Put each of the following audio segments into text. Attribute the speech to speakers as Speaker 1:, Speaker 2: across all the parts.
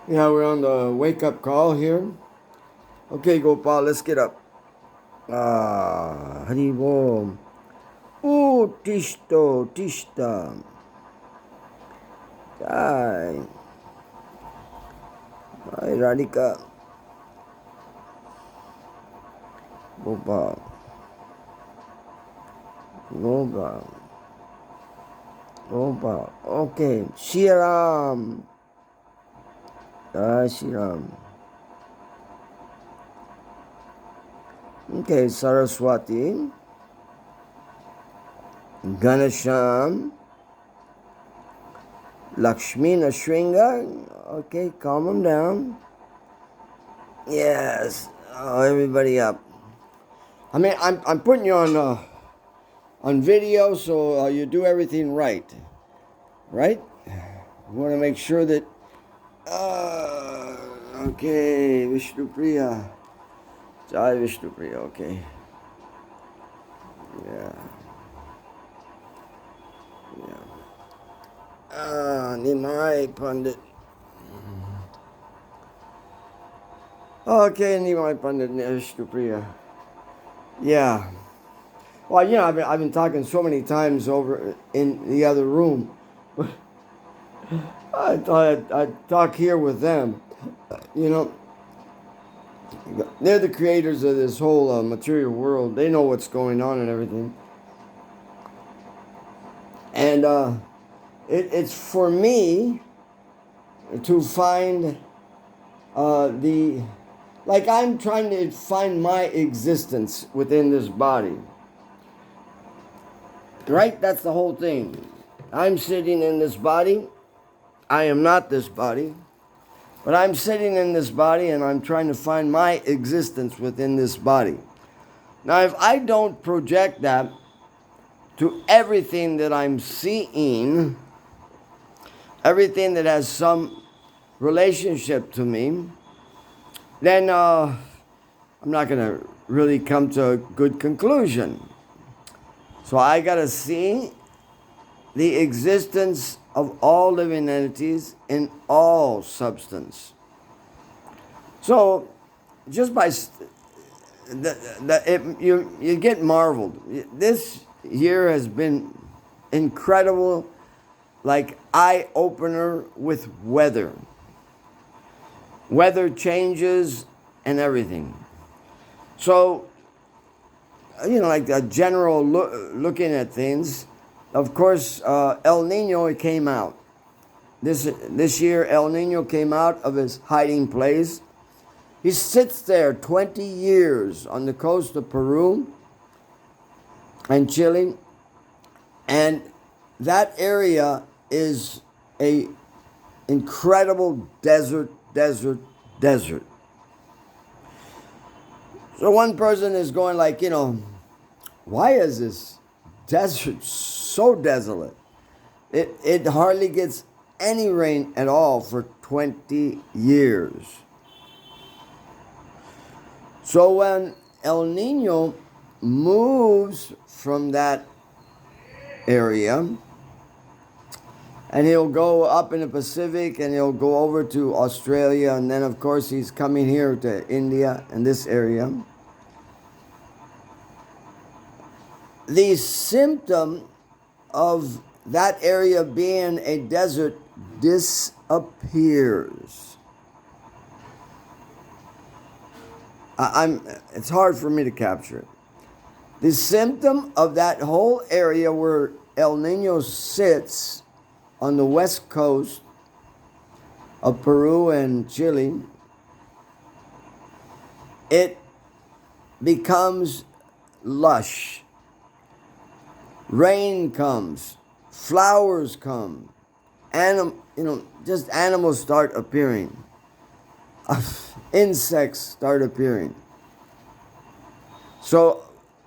Speaker 1: Yeah, we're on the wake-up call here. Okay, Gopal, let's get up. Haribo. Oh, Tishto, Tishta. Ay, ay, Radhika. Gopal, Gopal, Gopal. Okay, Shiram. Shiram. Okay, Saraswati. Ganesham. Lakshmi Nashringa. Okay, calm them down. Yes. Oh, everybody up. I mean, I'm putting you on video, so you do everything right, right? You want to make sure that. Okay, Vishnupriya, Jai Vishnupriya. Okay, yeah, yeah. Nimai Pandit. Okay, Nimai Pandit, Vishnupriya. Yeah. Well, I've been talking so many times over in the other room, but I thought I'd talk here with them. You know, they're the creators of this whole material world. They know what's going on and everything. And it's for me to find the. Like, I'm trying to find my existence within this body. Right? That's the whole thing. I'm sitting in this body. I am not this body. But I'm sitting in this body and I'm trying to find my existence within this body. Now, if I don't project that to everything that I'm seeing, everything that has some relationship to me, then I'm not going to really come to a good conclusion. So I got to see the existence of all living entities in all substance. So just by you get marveled. This year has been incredible, like eye opener with weather changes and everything. So like a general looking at things. Of course, El Nino came out. This year, El Nino came out of his hiding place. He sits there 20 years on the coast of Peru and Chile, and that area is a incredible desert. So one person is going like, why is this desert so desolate? It hardly gets any rain at all for 20 years. So when El Nino moves from that area, and he'll go up in the Pacific and he'll go over to Australia, and then of course he's coming here to India and this area. The symptom of that area being a desert disappears. It's hard for me to capture it. The symptom of that whole area where El Nino sits on the west coast of Peru and Chile, it becomes lush. Rain comes, flowers come, just animals start appearing. Insects start appearing. So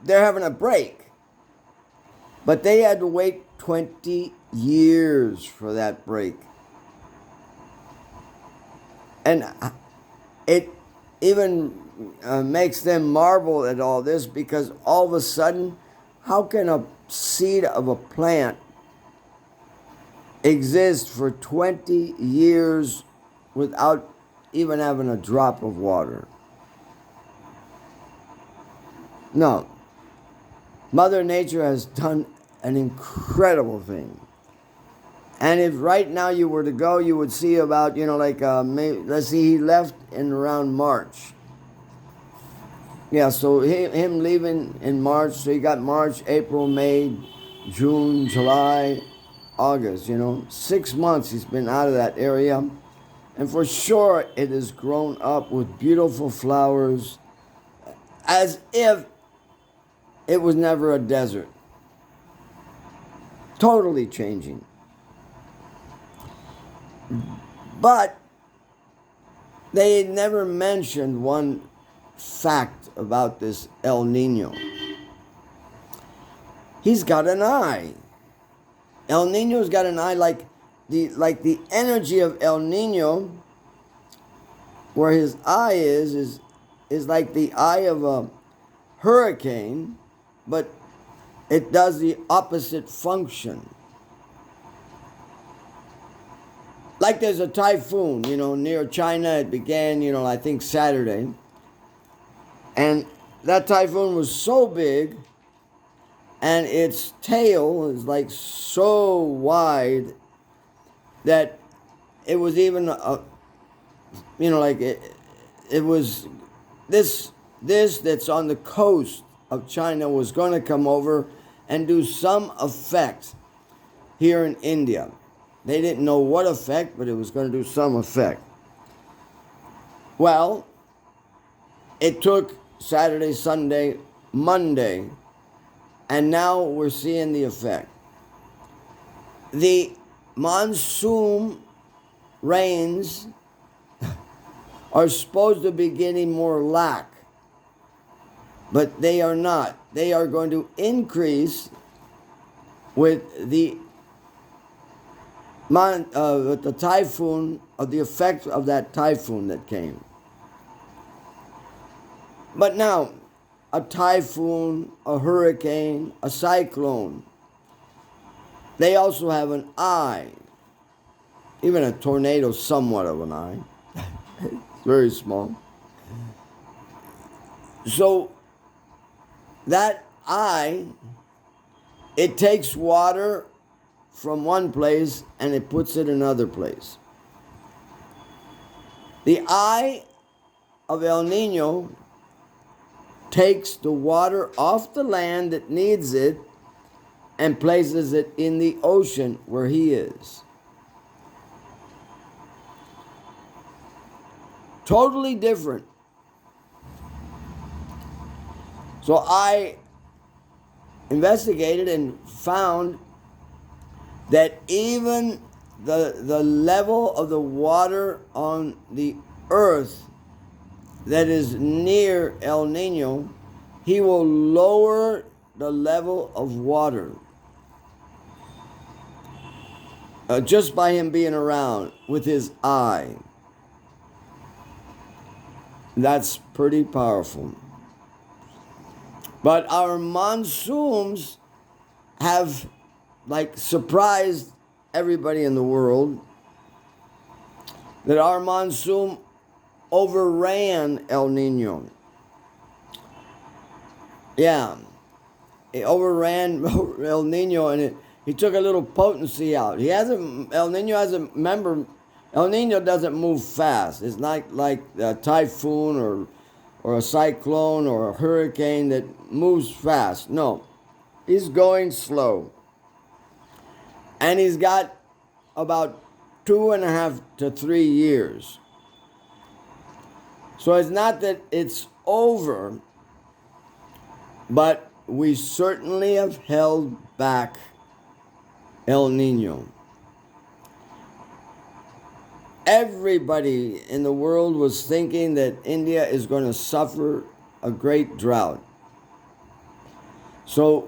Speaker 1: they're having a break. But they had to wait 20 years for that break. And it even makes them marvel at all this, because all of a sudden, how can a seed of a plant exist for 20 years without even having a drop of water. No. Mother Nature has done an incredible thing. And if right now you were to go, you would see about, let's see, he left in around March. Yeah, so him leaving in March, so you got March, April, May, June, July, August, 6 months he's been out of that area. And for sure it has grown up with beautiful flowers as if it was never a desert. Totally changing. But they never mentioned one fact about this El Nino. He's got an eye. El Nino's got an eye like the energy of El Nino, where his eye is like the eye of a hurricane, but it does the opposite function. Like there's a typhoon, near China. It began, I think Saturday. And that typhoon was so big, and its tail is like so wide that it was even, it was this that's on the coast of China was going to come over and do some effect here in India. They didn't know what effect, but it was going to do some effect. Well, it took Saturday, Sunday, Monday, and now we're seeing the effect. The monsoon rains are supposed to be getting more lack, but they are not. They are going to increase with the typhoon, of the effect of that typhoon that came. But now, a typhoon, a hurricane, a cyclone, they also have an eye. Even a tornado, somewhat of an eye. It's very small. So, that eye, it takes water from one place and it puts it in another place. The eye of El Nino takes the water off the land that needs it and places it in the ocean where he is. Totally different. So I investigated and found that even the level of the water on the earth that is near El Nino, he will lower the level of water just by him being around with his eye. That's pretty powerful. But our monsoons have surprised everybody in the world that our monsoon overran El Nino. Yeah, it overran El Nino, and he took a little potency out. El Nino doesn't move fast. It's not like a typhoon or a cyclone or a hurricane that moves fast. No, he's going slow. And he's got about 2.5 to 3 years. So it's not that it's over, but we certainly have held back El Nino. Everybody in the world was thinking that India is going to suffer a great drought. So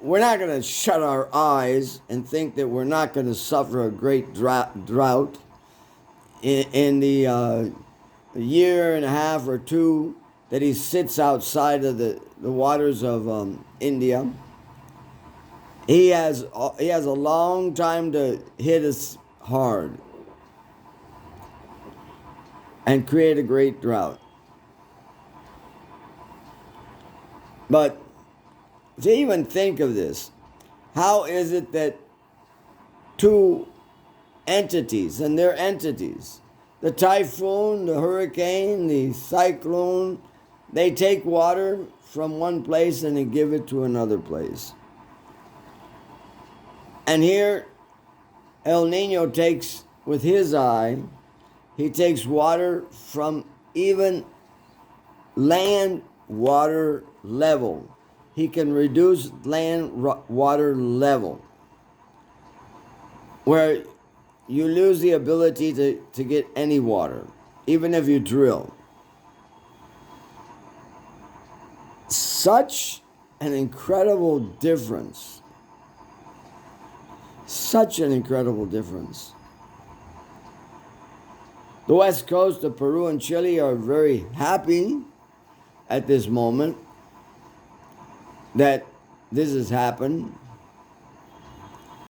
Speaker 1: we're not going to shut our eyes and think that we're not going to suffer a great drought in the year and a half or two that he sits outside of the waters of India. He has a long time to hit us hard. and create a great drought. But to even think of this, how is it that two entities, and they're entities, the typhoon, the hurricane, the cyclone, they take water from one place and they give it to another place. And here, El Nino takes, with his eye, he takes water from even land water level. He can reduce land water level, where you lose the ability to get any water, even if you drill. Such an incredible difference. Such an incredible difference. The west coast of Peru and Chile are very happy at this moment that this has happened.